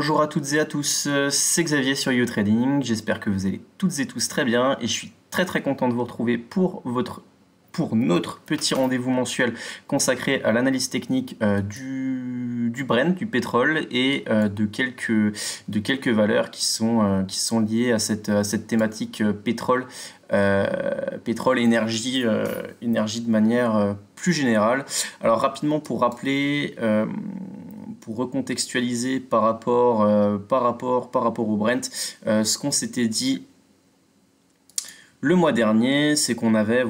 Bonjour à toutes et à tous, c'est Xavier sur YouTrading, j'espère que vous allez toutes et tous très bien et je suis très content de vous retrouver pour notre petit rendez-vous mensuel consacré à l'analyse technique du Brent, du pétrole et de quelques valeurs qui sont liées à cette thématique pétrole, énergie de manière plus générale. Alors rapidement pour rappeler, pour recontextualiser par rapport au Brent, ce qu'on s'était dit le mois dernier, on avait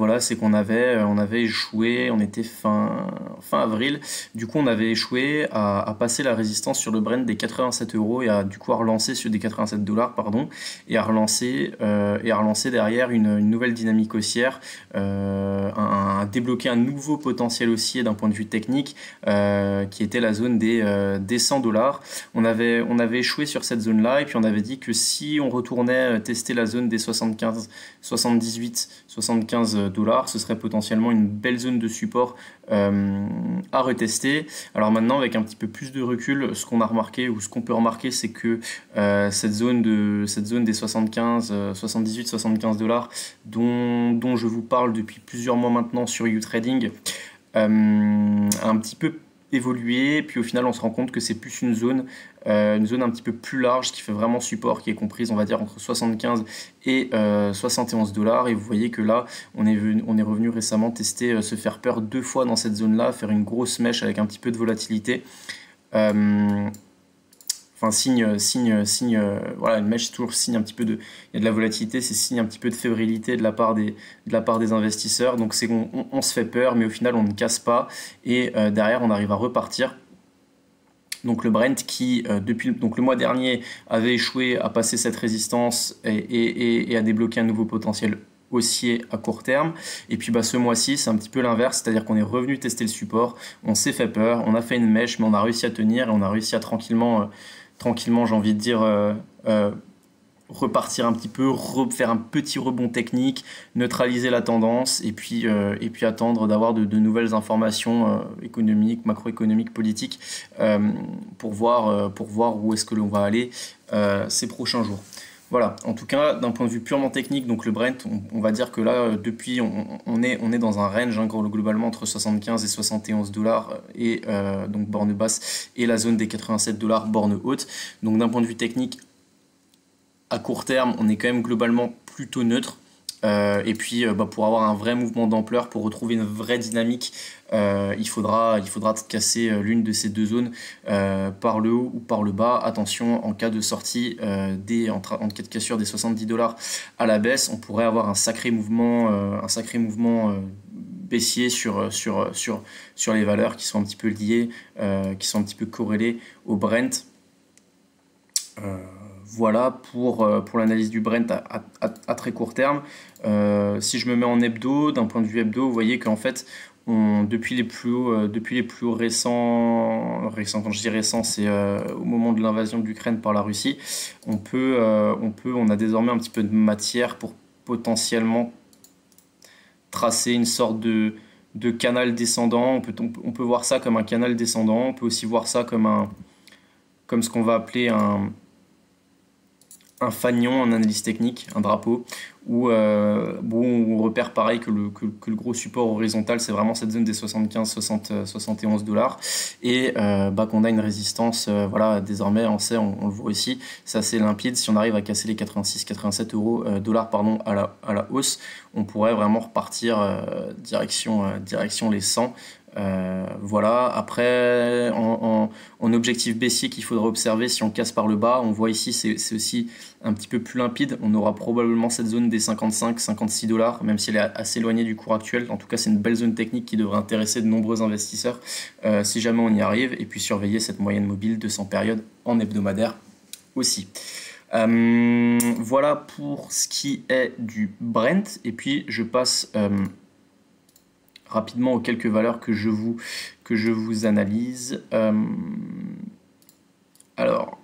échoué, on était fin avril, du coup on avait échoué à passer la résistance sur le Brent des 87 euros et à du coup à relancer sur des 87 dollars, pardon, et à relancer derrière une nouvelle dynamique haussière, à débloquer un nouveau potentiel haussier d'un point de vue technique, qui était la zone des 100 dollars. On avait échoué sur cette zone-là et puis on avait dit que si on retournait tester la zone des 78-75 dollars, ce serait potentiellement une belle zone de support à retester. Alors maintenant, avec un petit peu plus de recul, ce qu'on a remarqué ou ce qu'on peut remarquer, c'est que cette zone des 78-75 dollars dont je vous parle depuis plusieurs mois maintenant sur YouTrading, a un petit peu évolué, puis au final on se rend compte que c'est plus une zone un petit peu plus large qui fait vraiment support, qui est comprise on va dire entre 75 et 71 dollars, et vous voyez que là on est revenu récemment tester, se faire peur deux fois dans cette zone là, faire une grosse mèche avec un petit peu de volatilité. Enfin, voilà, une mèche, c'est toujours signe un petit peu il y a de la volatilité, c'est signe un petit peu de fébrilité de la part des investisseurs. Donc c'est qu'on se fait peur, mais au final on ne casse pas et derrière on arrive à repartir. Donc le Brent qui, donc le mois dernier, avait échoué à passer cette résistance et à débloquer un nouveau potentiel haussier à court terme. Et puis ce mois-ci, c'est un petit peu l'inverse, c'est-à-dire qu'on est revenu tester le support, on s'est fait peur, on a fait une mèche, mais on a réussi à tenir et on a réussi à tranquillement, j'ai envie de dire, repartir un petit peu, faire un petit rebond technique, neutraliser la tendance et puis attendre d'avoir de nouvelles informations économiques, macroéconomiques, politiques, pour voir où est-ce que l'on va aller ces prochains jours. Voilà, en tout cas, d'un point de vue purement technique, donc le Brent, on va dire que là, depuis, on est dans un range, globalement entre 75 et 71 dollars, et donc borne basse, et la zone des 87 dollars, borne haute. Donc d'un point de vue technique, à court terme, on est quand même globalement plutôt neutre. Et puis pour avoir un vrai mouvement d'ampleur, pour retrouver une vraie dynamique, il faudra casser l'une de ces deux zones, par le haut ou par le bas. Attention, en cas de sortie, en cas de cassure des 70 dollars à la baisse, on pourrait avoir un sacré mouvement baissier sur les valeurs qui sont un petit peu liées, qui sont un petit peu corrélées au Brent. Voilà pour l'analyse du Brent à très court terme. Si je me mets en hebdo, d'un point de vue hebdo, vous voyez qu'en fait, depuis les plus hauts récents, quand je dis récents, c'est au moment de l'invasion de l'Ukraine par la Russie, on a désormais un petit peu de matière pour potentiellement tracer une sorte de canal descendant. On peut voir ça comme un canal descendant, on peut aussi voir ça comme ce qu'on va appeler un fanion en analyse technique, un drapeau, où on repère pareil que le gros support horizontal, c'est vraiment cette zone des 75-71 dollars, et qu'on a une résistance, voilà, désormais on le voit ici, c'est assez limpide. Si on arrive à casser les 86-87 dollars pardon, à la hausse, on pourrait vraiment repartir direction les 100. Voilà, après en objectif baissier qu'il faudra observer, si on casse par le bas, on voit ici c'est aussi un petit peu plus limpide, on aura probablement cette zone des 55-56 dollars, même si elle est assez éloignée du cours actuel. En tout cas c'est une belle zone technique qui devrait intéresser de nombreux investisseurs, si jamais on y arrive, et puis surveiller cette moyenne mobile de 100 périodes en hebdomadaire aussi. Voilà pour ce qui est du Brent, et puis je passe rapidement aux quelques valeurs que je vous analyse. Alors,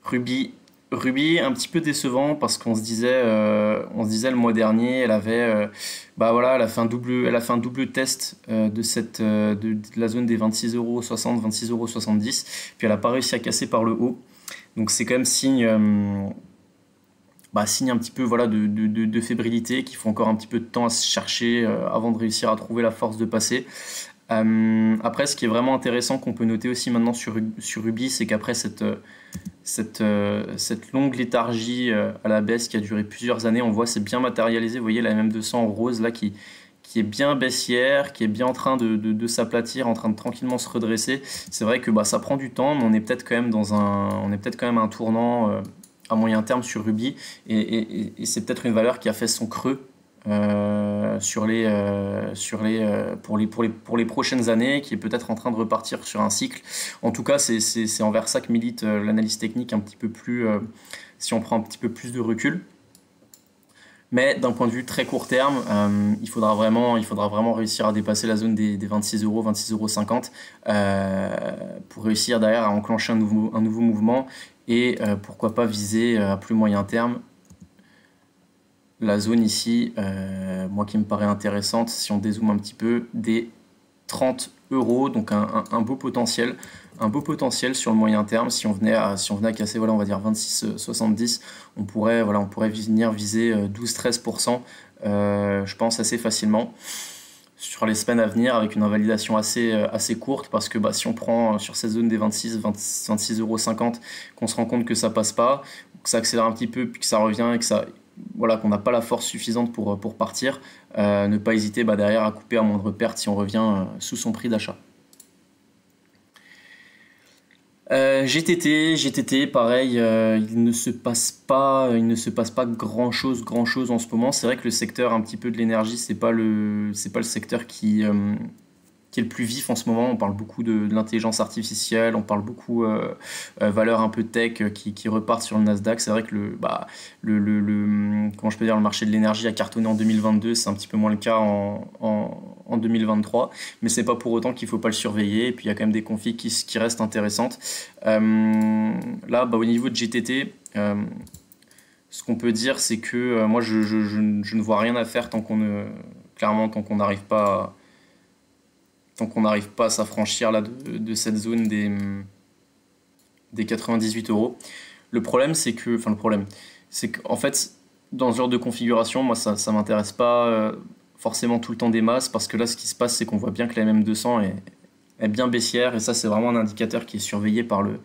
Ruby, Ruby, un petit peu décevant parce on se disait le mois dernier, bah voilà, elle a fait un double test de la zone des 26,60 €, 26,70 €, puis elle a pas réussi à casser par le haut. Donc c'est quand même signe un petit peu voilà, de fébrilité, qu'il faut encore un petit peu de temps à se chercher avant de réussir à trouver la force de passer. Après, ce qui est vraiment intéressant qu'on peut noter aussi maintenant sur Ruby, c'est qu'après cette longue léthargie à la baisse qui a duré plusieurs années, on voit c'est bien matérialisé. Vous voyez la MM200 en rose là qui est bien baissière, qui est bien en train de s'aplatir, en train de tranquillement se redresser. C'est vrai que bah, ça prend du temps, mais on est peut-être quand même on est peut-être quand même à un tournant à moyen terme sur Ruby, et c'est peut-être une valeur qui a fait son creux pour les prochaines années, qui est peut-être en train de repartir sur un cycle. En tout cas, c'est envers ça que milite l'analyse technique un petit peu plus, si on prend un petit peu plus de recul. Mais d'un point de vue très court terme, il faudra vraiment réussir à dépasser la zone des 26 euros, 26,50 € pour réussir derrière à enclencher un nouveau mouvement, et pourquoi pas viser à plus moyen terme la zone ici, moi qui me paraît intéressante, si on dézoome un petit peu, des 30 €, donc un beau potentiel. Un beau potentiel sur le moyen terme. Si on venait à casser, voilà, on va dire 26,70 €, on pourrait venir viser 12-13%, je pense assez facilement sur les semaines à venir, avec une invalidation assez courte, parce que bah, si on prend sur cette zone des 26,50 €, qu'on se rend compte que ça passe pas, que ça accélère un petit peu, puis que ça revient, et que voilà, qu'on n'a pas la force suffisante pour partir, ne pas hésiter bah, derrière à couper à moindre perte si on revient sous son prix d'achat. GTT, pareil, il ne se passe pas grand chose en ce moment. C'est vrai que le secteur un petit peu de l'énergie, c'est pas le secteur qui est le plus vif en ce moment. On parle beaucoup de l'intelligence artificielle, on parle beaucoup valeurs un peu tech qui repartent sur le Nasdaq. C'est vrai que comment je peux dire, le marché de l'énergie a cartonné en 2022, c'est un petit peu moins le cas en 2023, mais c'est pas pour autant qu'il faut pas le surveiller. Et puis il y a quand même des configs qui restent intéressantes. Là, bah, au niveau de GTT, ce qu'on peut dire, c'est que moi je ne vois rien à faire clairement, tant qu'on n'arrive pas à s'affranchir là de cette zone des 98 €. Le problème, c'est qu'en fait, dans ce genre de configuration, moi, ça m'intéresse pas forcément tout le temps des masses, parce que là, ce qui se passe, c'est qu'on voit bien que la MM200 est bien baissière, et ça, c'est vraiment un indicateur qui est surveillé par le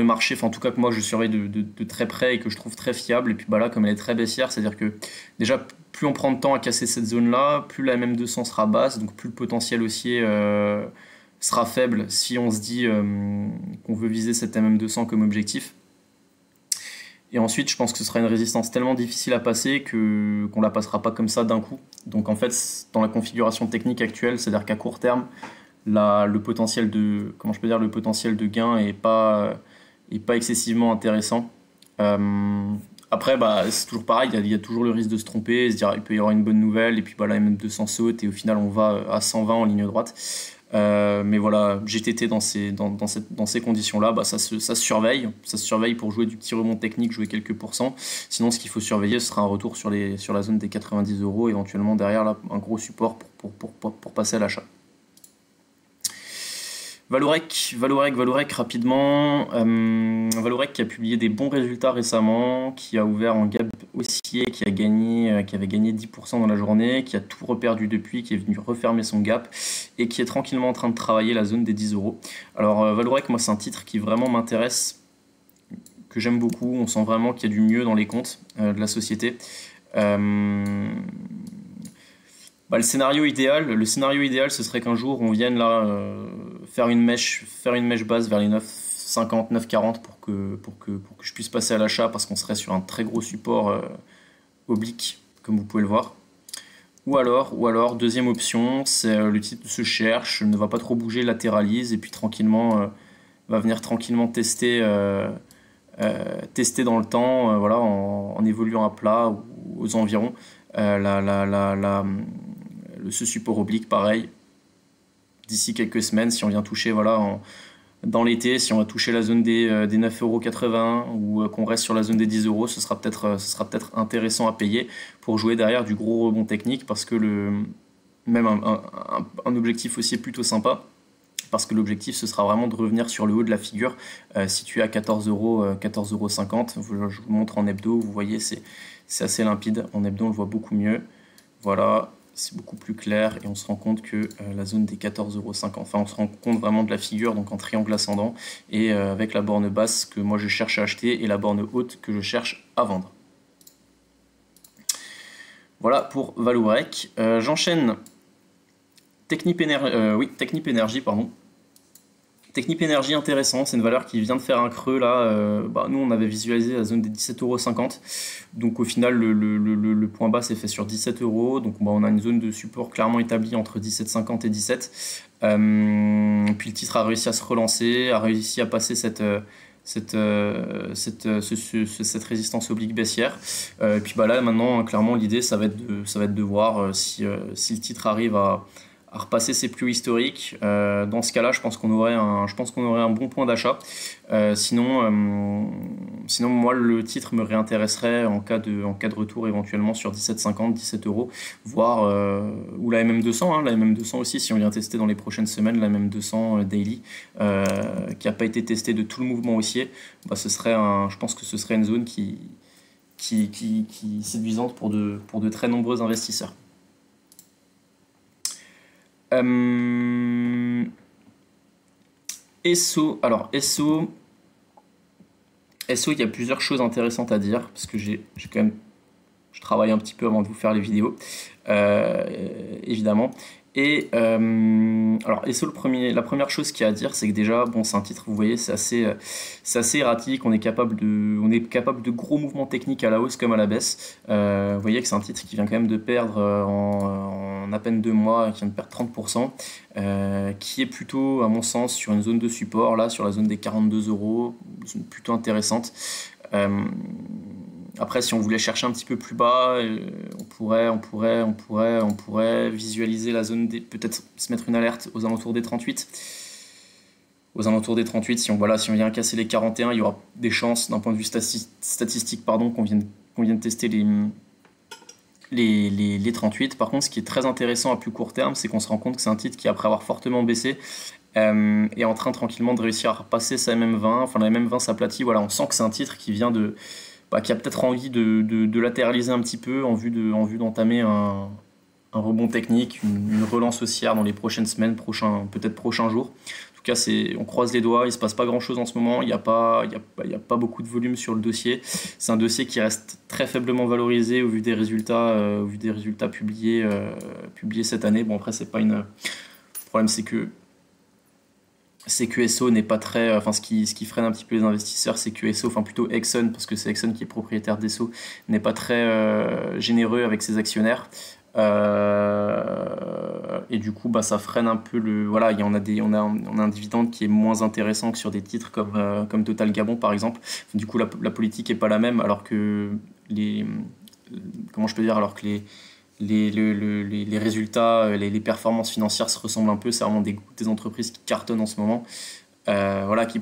marché, enfin en tout cas que moi je surveille de très près et que je trouve très fiable. Et puis bah là, comme elle est très baissière, c'est-à-dire que déjà plus on prend de temps à casser cette zone-là, plus la MM200 sera basse, donc plus le potentiel haussier sera faible si on se dit qu'on veut viser cette MM200 comme objectif. Et ensuite, je pense que ce sera une résistance tellement difficile à passer qu'on la passera pas comme ça d'un coup. Donc en fait, dans la configuration technique actuelle, c'est-à-dire qu'à court terme, le potentiel le potentiel de gain est pas excessivement intéressant. Après, bah, c'est toujours pareil, il y a toujours le risque de se tromper, se dire il peut y avoir une bonne nouvelle, et puis bah, la MM200 saute, et au final on va à 120 en ligne droite. Mais voilà, GTT dans ces conditions-là, bah, ça se surveille. Ça se surveille pour jouer du petit rebond technique, jouer quelques pourcents. Sinon, ce qu'il faut surveiller, ce sera un retour sur la zone des 90 €, éventuellement derrière là, un gros support pour passer à l'achat. Valorec rapidement. Valorec qui a publié des bons résultats récemment, qui a ouvert en gap haussier, qui avait gagné 10% dans la journée, qui a tout reperdu depuis, qui est venu refermer son gap, et qui est tranquillement en train de travailler la zone des 10 €. Alors Valorec, moi c'est un titre qui vraiment m'intéresse, que j'aime beaucoup. On sent vraiment qu'il y a du mieux dans les comptes de la société. Bah, le scénario idéal, ce serait qu'un jour on vienne là faire une mèche basse vers les 9,50, 9,40 pour que je puisse passer à l'achat, parce qu'on serait sur un très gros support oblique, comme vous pouvez le voir. Ou alors deuxième option, c'est le titre se cherche, ne va pas trop bouger, latéralise, et puis tranquillement va venir tranquillement tester dans le temps, voilà, en évoluant à plat ou aux environs. Ce support oblique, pareil, d'ici quelques semaines, si on vient toucher voilà, dans l'été, si on va toucher la zone des 9,80 € ou qu'on reste sur la zone des 10 euros, ce sera peut-être intéressant à payer pour jouer derrière du gros rebond technique parce que même un objectif aussi est plutôt sympa. Parce que l'objectif ce sera vraiment de revenir sur le haut de la figure situé à 14 euros, 14,50 €. Je vous montre en hebdo, vous voyez c'est assez limpide. En hebdo on le voit beaucoup mieux. Voilà, c'est beaucoup plus clair et on se rend compte que la zone des 14,50 €, enfin on se rend compte vraiment de la figure donc en triangle ascendant et avec la borne basse que moi je cherche à acheter et la borne haute que je cherche à vendre. Voilà pour Vallourec. J'enchaîne Technip Energy, pardon. Technip Energy intéressant, c'est une valeur qui vient de faire un creux là. Nous on avait visualisé la zone des 17,50 €. Donc au final le point bas s'est fait sur 17 €. Donc on a une zone de support clairement établie entre 17,50 et 17. Puis le titre a réussi à se relancer, a réussi à passer cette résistance oblique baissière. Et puis là maintenant clairement l'idée ça va être de voir si le titre arrive à repasser ses plus hauts historiques. Dans ce cas-là, je pense qu'on aurait un bon point d'achat. Sinon, moi, le titre me réintéresserait en cas de retour éventuellement sur 17,50, 17 €, voire ou la MM200. La MM200 aussi, si on vient tester dans les prochaines semaines, la MM200 daily, qui n'a pas été testée de tout le mouvement haussier, je pense que ce serait une zone qui est séduisante pour de très nombreux investisseurs. Esso, alors Esso, il y a plusieurs choses intéressantes à dire parce que je travaille un petit peu avant de vous faire les vidéos, évidemment. Et alors Esso, la première chose qu'il y a à dire, c'est que déjà, c'est un titre, vous voyez, c'est assez erratique. On est capable de gros mouvements techniques à la hausse comme à la baisse. Vous voyez que c'est un titre qui vient quand même de perdre en à peine 2 mois, qui vient de perdre 30%, qui est plutôt, à mon sens, sur une zone de support, là, sur la zone des 42 €, zone plutôt intéressante. Après, si on voulait chercher un petit peu plus bas, on pourrait visualiser la zone peut-être se mettre une alerte aux alentours des 38. Aux alentours des 38, si on vient casser les 41, il y aura des chances d'un point de vue statistique, qu'on vienne de tester les 38. Par contre, ce qui est très intéressant à plus court terme, c'est qu'on se rend compte que c'est un titre qui, après avoir fortement baissé, est en train tranquillement de réussir à repasser sa MM20. Enfin, la MM20 s'aplatit. Voilà, on sent que c'est un titre qui vient qui a peut-être envie de latéraliser un petit peu en vue d'entamer un rebond technique, une relance haussière dans les prochaines semaines, peut-être prochains jours. En tout cas, on croise les doigts, il se passe pas grand-chose en ce moment, il n'y a pas beaucoup de volume sur le dossier. C'est un dossier qui reste très faiblement valorisé au vu des résultats, publiés cette année. Bon, après, c'est pas le problème, c'est que Esso n'est pas très... ce qui freine un petit peu les investisseurs, c'est que Esso, plutôt Exxon, parce que c'est Exxon qui est propriétaire d'Esso, n'est pas très généreux avec ses actionnaires. Et du coup, ça freine un peu on a un dividende qui est moins intéressant que sur des titres comme Total Gabon, par exemple. Du coup, la politique n'est pas la même, alors que les résultats, les performances financières se ressemblent un peu. C'est vraiment des entreprises qui cartonnent en ce moment, qui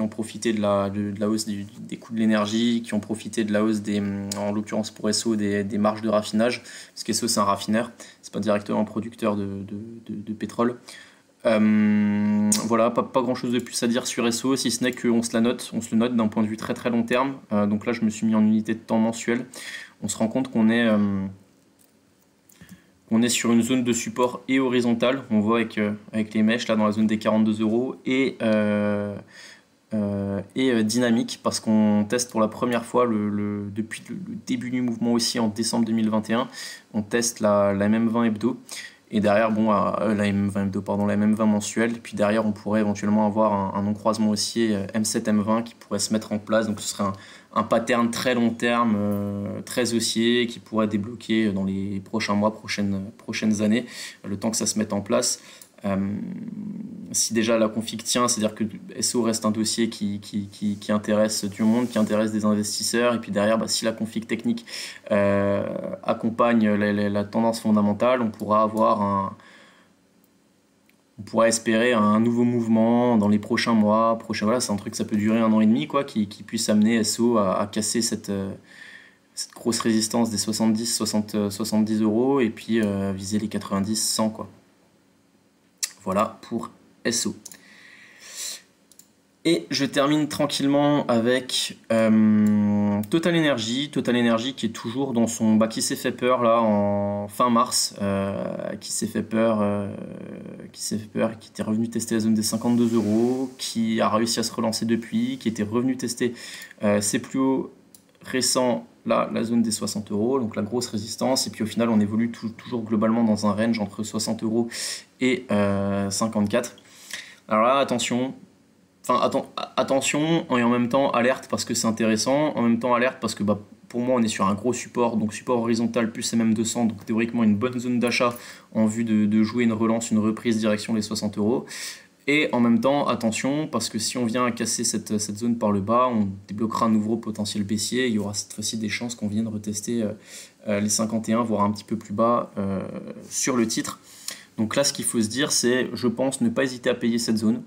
ont profité de la hausse des coûts de l'énergie, qui ont profité de la hausse en l'occurrence pour Esso, des marges de raffinage, parce qu'Esso c'est un raffineur, c'est pas directement un producteur de pétrole. Pas grand chose de plus à dire sur Esso, si ce n'est qu'on se le note d'un point de vue très très long terme. Donc là je me suis mis en unité de temps mensuelle. On se rend compte qu'on est sur une zone de support et horizontale. On voit avec les mèches là dans la zone des 42 € et dynamique, parce qu'on teste pour la première fois depuis le début du mouvement aussi en décembre 2021. On teste la MM20 hebdo. Et derrière, la MM20 hebdo, pardon, la MM20 mensuelle. Et puis derrière, on pourrait éventuellement avoir un non-croisement haussier M7, M20 qui pourrait se mettre en place. Donc ce serait un pattern très long terme, très haussier, qui pourrait débloquer dans les prochains mois, prochaines années, le temps que ça se mette en place. Si déjà la config tient, c'est-à-dire que SO reste un dossier qui intéresse du monde, qui intéresse des investisseurs, et puis derrière, si la config technique accompagne la tendance fondamentale, on pourra avoir pourrait espérer un nouveau mouvement dans les prochains mois. Voilà, c'est un truc, ça peut durer 1 an et demi, quoi, qui puisse amener SO à casser cette grosse résistance des 70 euros et puis viser les 90, 100, quoi. Voilà pour SO. Et je termine tranquillement avec Total Energy qui est toujours dans son... qui s'est fait peur là en fin mars, qui s'est fait peur, qui était revenu tester la zone des 52 euros, qui a réussi à se relancer depuis, qui était revenu tester ses plus hauts récents, là, la zone des 60 euros, donc la grosse résistance, et puis au final on évolue toujours globalement dans un range entre 60 euros et 54. Alors là, attention, attention, et en même temps alerte parce que c'est intéressant, en même temps alerte parce que pour moi on est sur un gros support, donc support horizontal plus MM200, donc théoriquement une bonne zone d'achat en vue de jouer une relance, une reprise direction les 60 euros. Et en même temps, attention, parce que si on vient à casser cette zone par le bas, on débloquera un nouveau potentiel baissier, il y aura cette fois-ci des chances qu'on vienne retester les 51, voire un petit peu plus bas sur le titre. Donc là, ce qu'il faut se dire, c'est, je pense, ne pas hésiter à payer cette zone,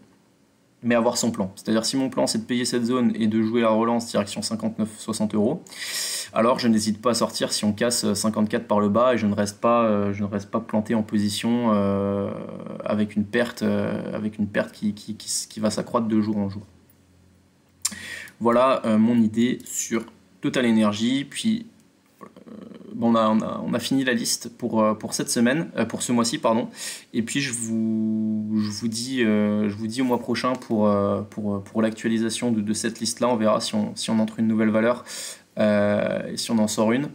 mais avoir son plan. C'est-à-dire, si mon plan c'est de payer cette zone et de jouer la relance direction 59-60 euros, alors je n'hésite pas à sortir si on casse 54 par le bas et je ne reste pas planté en position avec une perte qui va s'accroître de jour en jour. Voilà mon idée sur Total Energy. Puis on a fini la liste pour cette semaine, pour ce mois-ci, pardon. Et puis je vous dis au mois prochain pour l'actualisation de cette liste-là. On verra si on entre une nouvelle valeur et si on en sort une.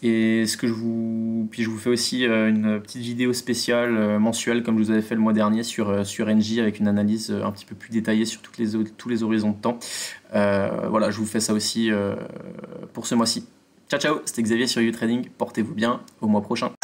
Et je vous fais aussi une petite vidéo spéciale mensuelle comme je vous avais fait le mois dernier sur NJ avec une analyse un petit peu plus détaillée sur tous les horizons de temps. Voilà, je vous fais ça aussi pour ce mois-ci. Ciao ciao, c'était Xavier sur YouTrading, portez-vous bien, au mois prochain.